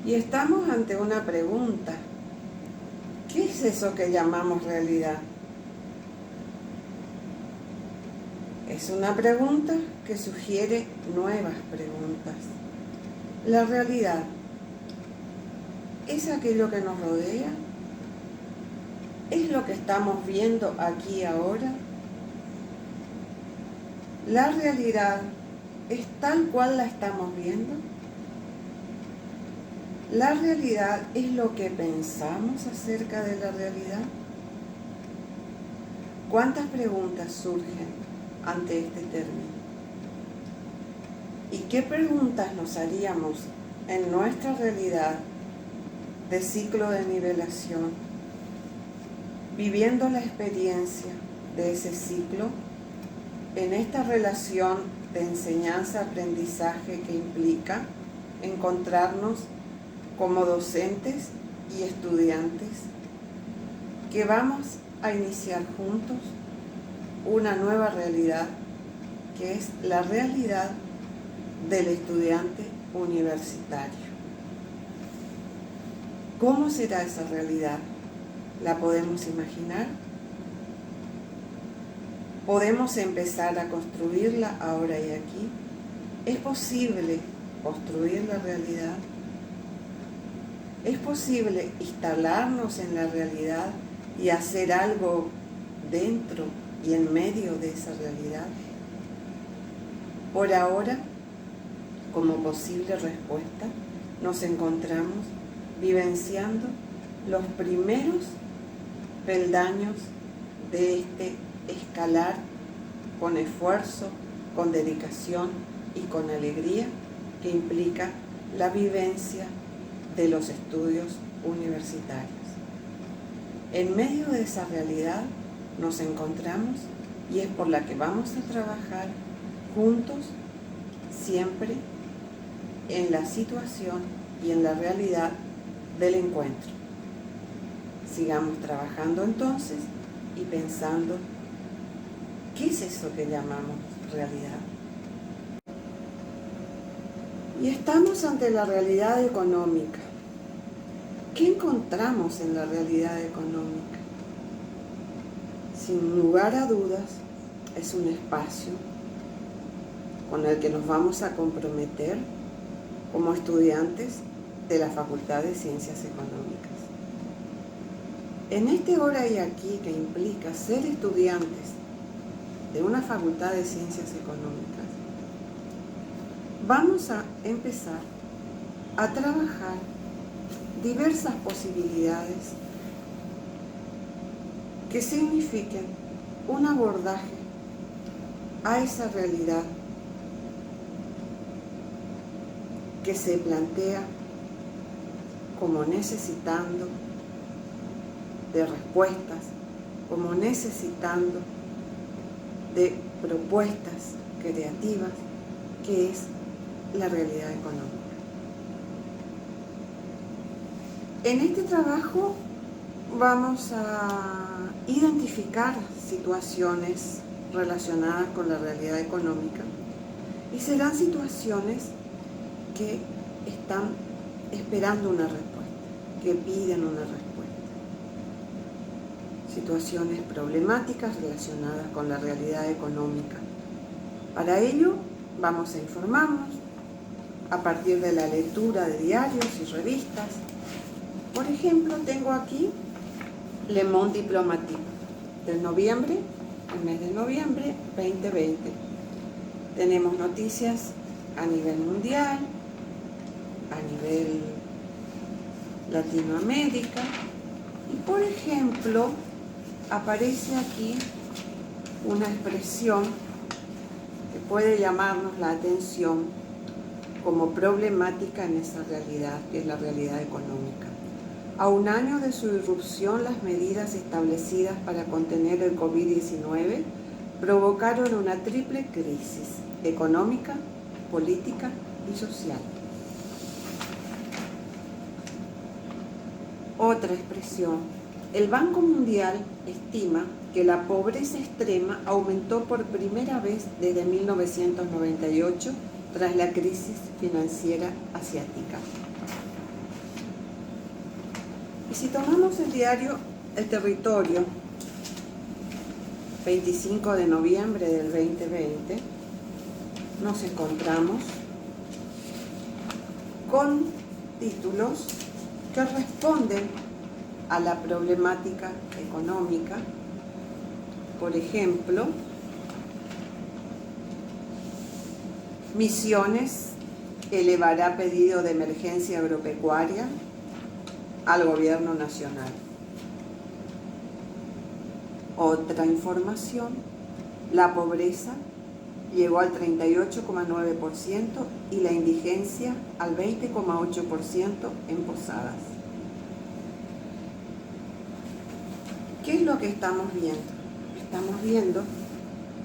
Y estamos ante una pregunta. ¿Qué es eso que llamamos realidad? Es una pregunta que sugiere nuevas preguntas. ¿La realidad es aquello que nos rodea? ¿Es lo que estamos viendo aquí ahora? ¿La realidad es tal cual la estamos viendo? ¿La realidad es lo que pensamos acerca de la realidad? ¿Cuántas preguntas surgen ante este término? ¿Y qué preguntas nos haríamos en nuestra realidad de ciclo de nivelación, viviendo la experiencia de ese ciclo en esta relación de enseñanza-aprendizaje que implica encontrarnos como docentes y estudiantes que vamos a iniciar juntos una nueva realidad que es la realidad del estudiante universitario? ¿Cómo será esa realidad? ¿La podemos imaginar? ¿Podemos empezar a construirla ahora y aquí? ¿Es posible construir la realidad? ¿Es posible instalarnos en la realidad y hacer algo dentro y en medio de esa realidad? Por ahora, como posible respuesta, nos encontramos vivenciando los primeros peldaños de este escalar con esfuerzo, con dedicación y con alegría que implica la vivencia de los estudios universitarios. En medio de esa realidad nos encontramos y es por la que vamos a trabajar juntos siempre en la situación y en la realidad del encuentro. Sigamos trabajando entonces y pensando, ¿qué es eso que llamamos realidad? Y estamos ante la realidad económica. ¿Qué encontramos en la realidad económica? Sin lugar a dudas, es un espacio con el que nos vamos a comprometer como estudiantes de la Facultad de Ciencias Económicas. En este ahora y aquí que implica ser estudiantes de una Facultad de Ciencias Económicas, vamos a empezar a trabajar diversas posibilidades que signifiquen un abordaje a esa realidad que se plantea como necesitando de respuestas, como necesitando de propuestas creativas, que es la realidad económica. En este trabajo vamos a identificar situaciones relacionadas con la realidad económica y serán situaciones que están esperando una respuesta, que piden una respuesta. Situaciones problemáticas relacionadas con la realidad económica. Para ello vamos a informarnos a partir de la lectura de diarios y revistas. Por ejemplo, tengo aquí Le Monde Diplomatique del noviembre, el mes de noviembre 2020. Tenemos noticias a nivel mundial, a nivel Latinoamérica y, por ejemplo, aparece aquí una expresión que puede llamarnos la atención como problemática en esa realidad, que es la realidad económica. A un año de su irrupción, las medidas establecidas para contener el COVID-19 provocaron una triple crisis económica, política y social. Otra expresión. El Banco Mundial estima que la pobreza extrema aumentó por primera vez desde 1998 tras la crisis financiera asiática. Y si tomamos el diario El Territorio, 25 de noviembre del 2020, nos encontramos con títulos que responden a la problemática económica. Por ejemplo, Misiones elevará pedido de emergencia agropecuaria al gobierno nacional. Otra información, la pobreza llegó al 38,9% y la indigencia al 20,8% en Posadas. ¿Qué es lo que estamos viendo? Estamos viendo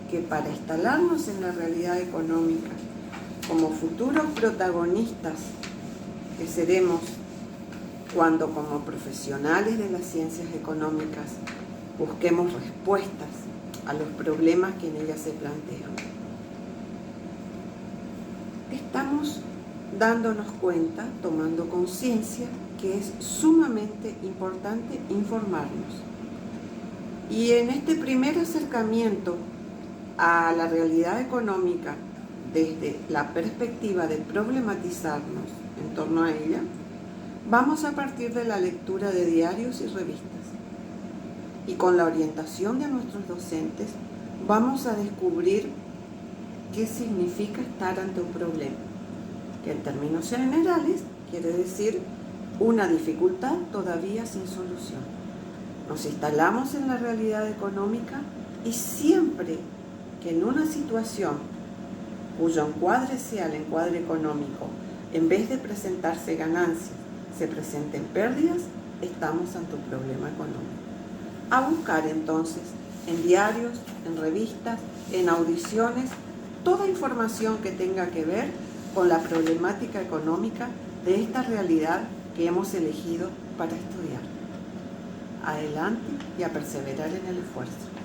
que para instalarnos en la realidad económica como futuros protagonistas que seremos cuando como profesionales de las ciencias económicas busquemos respuestas a los problemas que en ellas se plantean, estamos dándonos cuenta, tomando conciencia, que es sumamente importante informarnos. Y en este primer acercamiento a la realidad económica desde la perspectiva de problematizarnos en torno a ella, vamos a partir de la lectura de diarios y revistas. Y con la orientación de nuestros docentes vamos a descubrir qué significa estar ante un problema, que en términos generales quiere decir una dificultad todavía sin solución. Nos instalamos en la realidad económica y siempre que en una situación cuyo encuadre sea el encuadre económico, en vez de presentarse ganancias, se presenten pérdidas, estamos ante un problema económico. A buscar entonces en diarios, en revistas, en audiciones, toda información que tenga que ver con la problemática económica de esta realidad que hemos elegido para estudiar. Adelante y a perseverar en el esfuerzo.